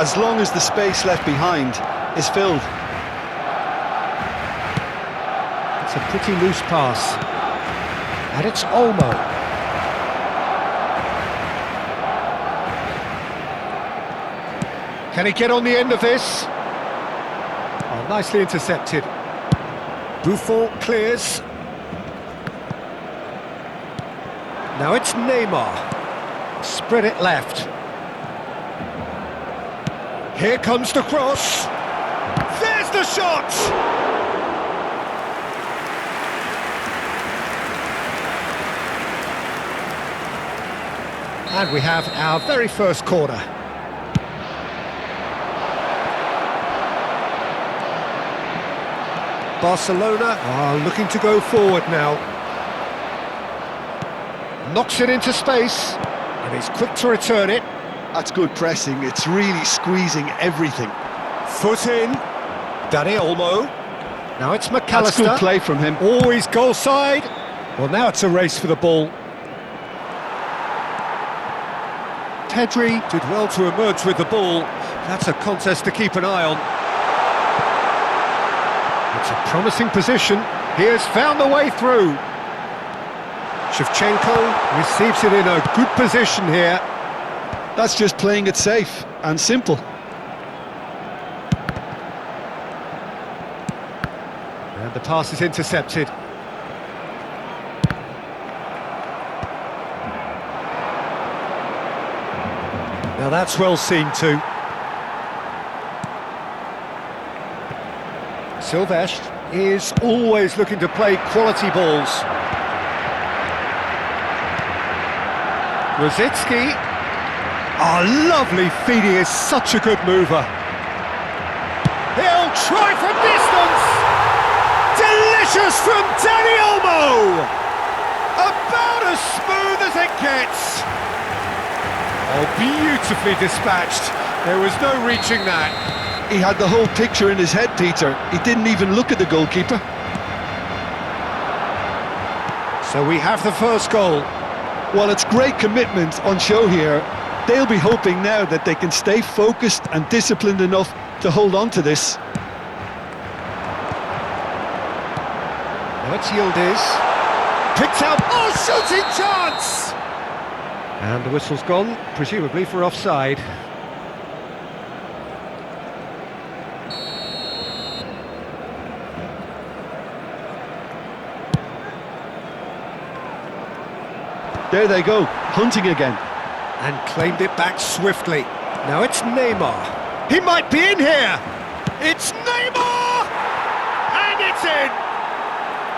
as long as the space left behind is filled. It's a pretty loose pass. And it's Olmo. Can he get on the end of this? Oh, nicely intercepted. Buffon clears. Now it's Neymar. Spread it left. Here comes the cross. There's the shot! And we have our very first corner. Barcelona are looking to go forward now. Knocks it into space, and he's quick to return it. That's good pressing, it's really squeezing everything. Foot in, Dani Olmo. Now it's McAllister. That's good play from him. Always goal side. Well, now it's a race for the ball. Pedri did well to emerge with the ball. That's a contest to keep an eye on. It's a promising position. He has found the way through. Shevchenko receives it in a good position here. That's just playing it safe and simple. And the pass is intercepted. Now that's well seen too. Silvestre is always looking to play quality balls. Rosicki. Oh, lovely feed, he is such a good mover. He'll try from distance! Delicious from Dani Olmo! About as smooth as it gets. Oh, beautifully dispatched. There was no reaching that. He had the whole picture in his head, Peter. He didn't even look at the goalkeeper. So we have the first goal. Well, it's great commitment on show here. They'll be hoping now that they can stay focused and disciplined enough to hold on to this. Now it's Yildiz. Picked out. Oh, shooting chance! And the whistle's gone, presumably for offside. There they go, hunting again. And claimed it back swiftly. Now it's Neymar. He might be in here! It's Neymar! And it's in!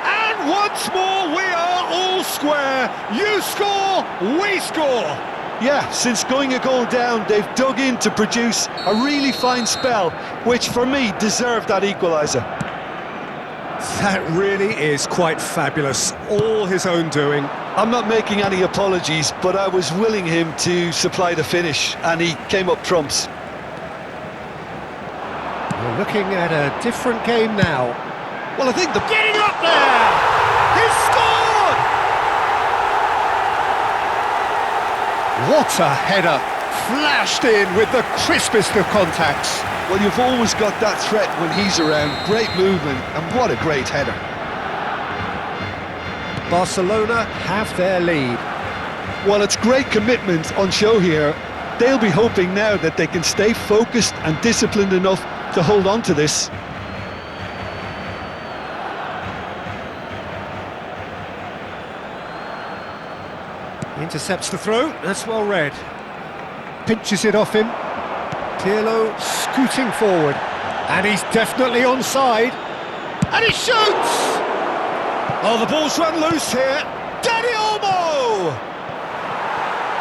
And once more we are all square. You score, we score! Yeah, since going a goal down, they've dug in to produce a really fine spell, which for me deserved that equaliser. That really is quite fabulous. All his own doing. I'm not making any apologies, but I was willing him to supply the finish, and he came up trumps. We're looking at a different game now. Well, I think getting up there! He's scored! What a header! Flashed in with the crispest of contacts. Well, you've always got that threat when he's around. Great movement, and what a great header. Barcelona have their lead. Well, it's great commitment on show here. They'll be hoping now that they can stay focused and disciplined enough to hold on to this. Intercepts the throw, that's well read. Pinches it off him. Pirlo scooting forward. And he's definitely onside. And he shoots! Oh, the ball's run loose here. Dani Olmo!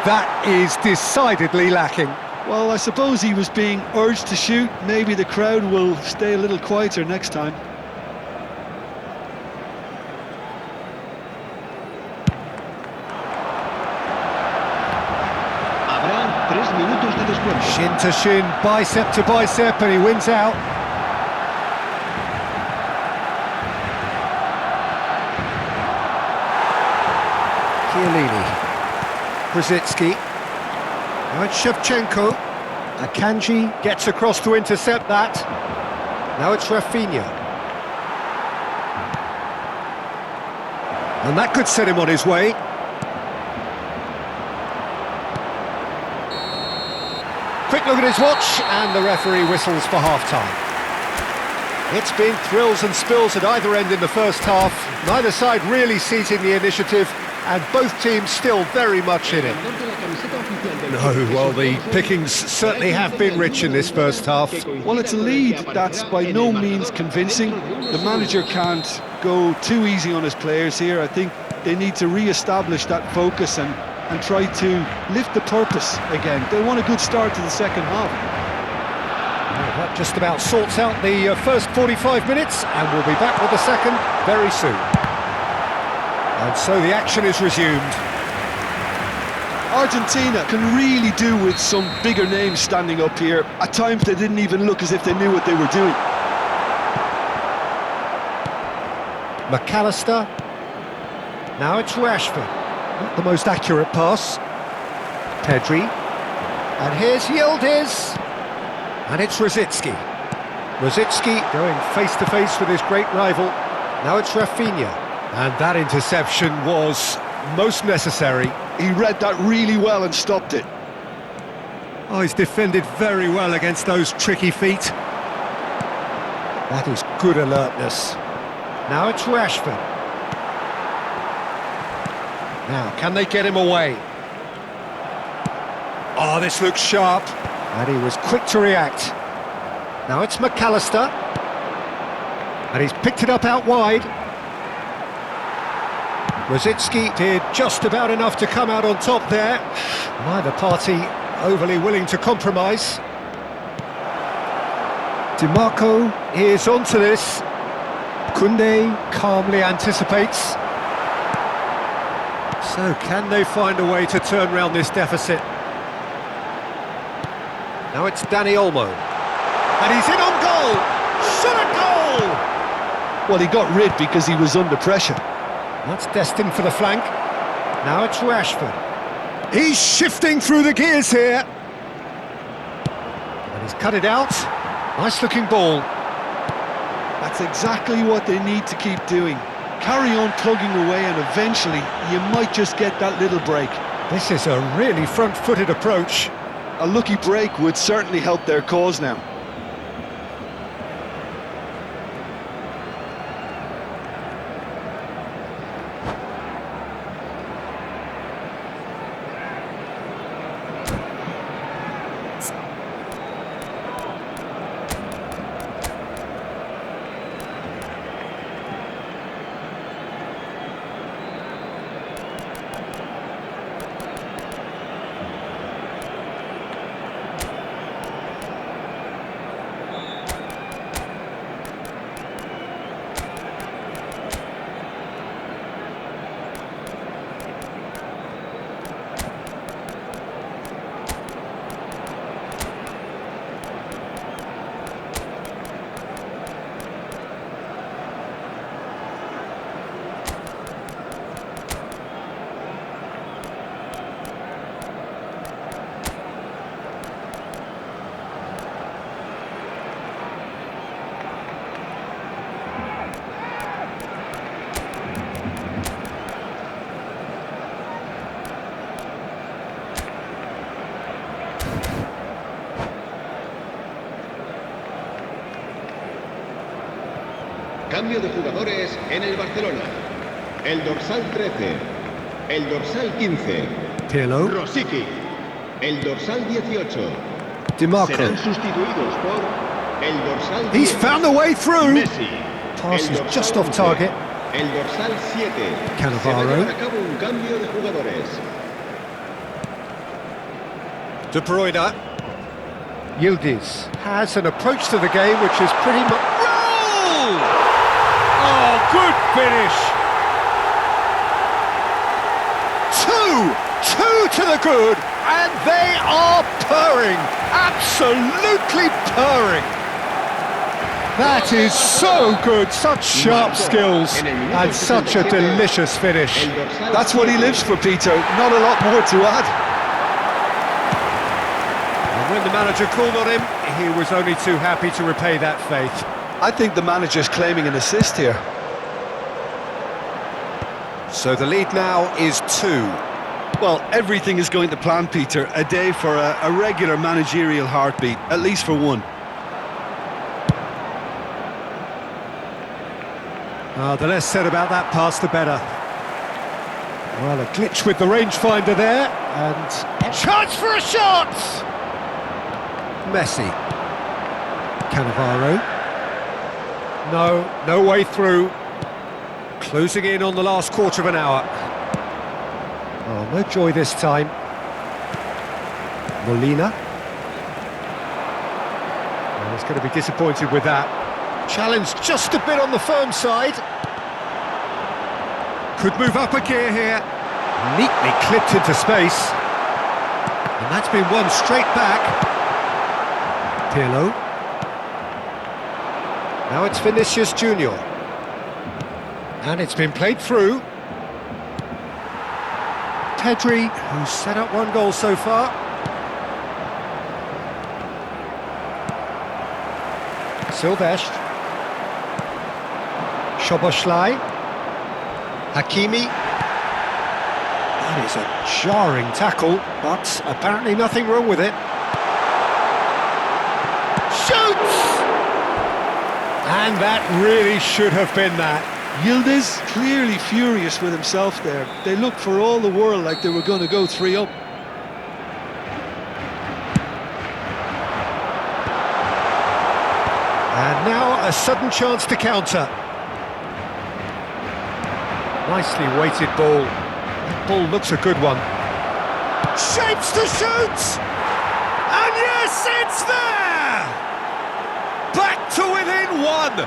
That is decidedly lacking. Well, I suppose he was being urged to shoot. Maybe the crowd will stay a little quieter next time. Shin to shin, bicep to bicep, and he wins out. Chiellini. Brzezinski. Now it's Shevchenko. Akanji gets across to intercept that. Now it's Rafinha. And that could set him on his way. Quick look at his watch, and the referee whistles for half-time. It's been thrills and spills at either end in the first half. Neither side really seizing the initiative, and both teams still very much in it. No, well, the pickings certainly have been rich in this first half. Well, it's a lead that's by no means convincing. The manager can't go too easy on his players here. I think they need to re-establish that focus and try to lift the purpose again. They want a good start to the second half. Well, that just about sorts out the first 45 minutes, and we'll be back with the second very soon. And so the action is resumed. Argentina can really do with some bigger names standing up here. At times they didn't even look as if they knew what they were doing. McAllister. Now it's Rashford. Not the most accurate pass. Pedri. And here's Yildiz. And it's Rosicki. Rosicki going face-to-face with his great rival. Now it's Rafinha. And that interception was most necessary. He read that really well and stopped it. Oh, he's defended very well against those tricky feet. That is good alertness. Now it's Rashford. Now, can they get him away? Oh, this looks sharp. And he was quick to react. Now it's McAllister. And he's picked it up out wide. Rosicki did just about enough to come out on top there. Neither party overly willing to compromise. DiMarco is onto this. Koundé calmly anticipates. So can they find a way to turn round this deficit? Now it's Dani Olmo. And he's in on goal! Shot a goal! Well, he got rid because he was under pressure. That's destined for the flank. Now it's Rashford. He's shifting through the gears here. And he's cut it out. Nice looking ball. That's exactly what they need to keep doing. Carry on plugging away and eventually you might just get that little break. This is a really front-footed approach. A lucky break would certainly help their cause now. Cambio de jugadores en el Barcelona. El dorsal 13, el dorsal 15, Pirlo. Rosicki, el dorsal 18. DiMarco. Serán sustituidos por el dorsal 10. He's found a way through. Messi. Pass El is dorsal just off 11, target. El dorsal 7. Cannavaro. Se va a llevar a cabo un cambio de jugadores. De Bruyne. Yildiz has an approach to the game which is pretty much... Roll! Oh, good finish! Two to the good, and they are purring, absolutely purring. That is so good, such sharp skills, and such a delicious finish. That's what he lives for, Peter, not a lot more to add. And When the manager called on him, he was only too happy to repay that faith. I think the manager's claiming an assist here. So the lead now is 2. Well, everything is going to plan, Peter. A day for a regular managerial heartbeat, at least for one. The less said about that pass, the better. Well, a glitch with the rangefinder there, and chance for a shot! Messi. Cannavaro. No way through. Closing in on the last quarter of an hour. Oh, no joy this time. Molina. Well, he's going to be disappointed with that. Challenge just a bit on the firm side. Could move up a gear here. Neatly clipped into space. And that's been won straight back. Pirlo. Now it's Vinicius Junior. And it's been played through. Pedri, who's set up 1 goal so far. Silvestre. Szoboszlai. Hakimi. That is a jarring tackle, but apparently nothing wrong with it. Shoots! And that really should have been that. Yildiz clearly furious with himself there. They looked for all the world like they were going to go 3 up. And now a sudden chance to counter. Nicely weighted ball. That ball looks a good one. Shapes to shoot! And yes, it's there! Back to within 1.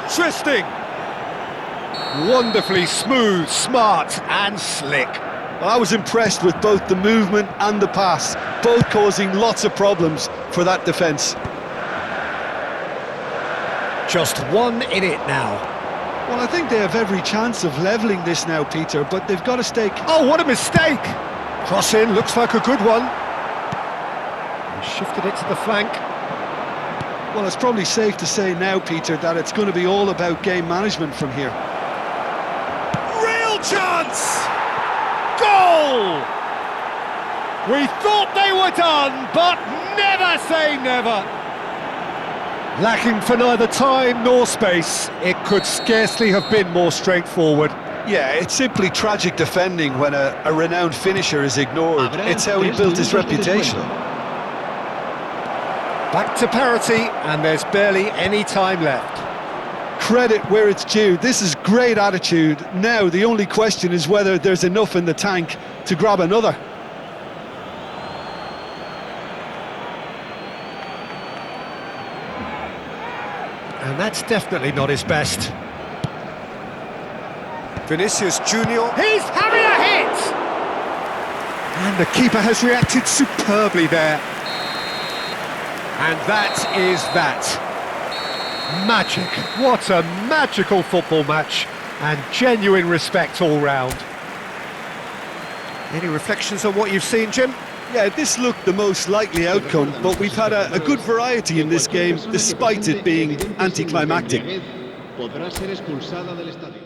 Interesting. Wonderfully smooth, smart and slick. Well, I was impressed with both the movement and the pass, both causing lots of problems for that defence. Just 1 in it now. Well, I think they have every chance of levelling this now, Peter, but they've got to stay... Oh, what a mistake! Cross in, looks like a good one. He shifted it to the flank. Well, it's probably safe to say now, Peter, that it's going to be all about game management from here. Real chance! Goal! We thought they were done, but never say never. Lacking for neither time nor space, it could scarcely have been more straightforward. Yeah, it's simply tragic defending when a renowned finisher is ignored. It's how he built his reputation. Back to parity, and there's barely any time left. Credit where it's due. This is great attitude. Now, the only question is whether there's enough in the tank to grab another. And that's definitely not his best. Vinicius Junior. He's having a hit! And the keeper has reacted superbly there. And that is that. Magic. What a magical football match. And genuine respect all round. Any reflections on what you've seen, Jim? Yeah, this looked the most likely outcome, but we've had a good variety in this game, despite it being anticlimactic. Podrá ser expulsada del estadio.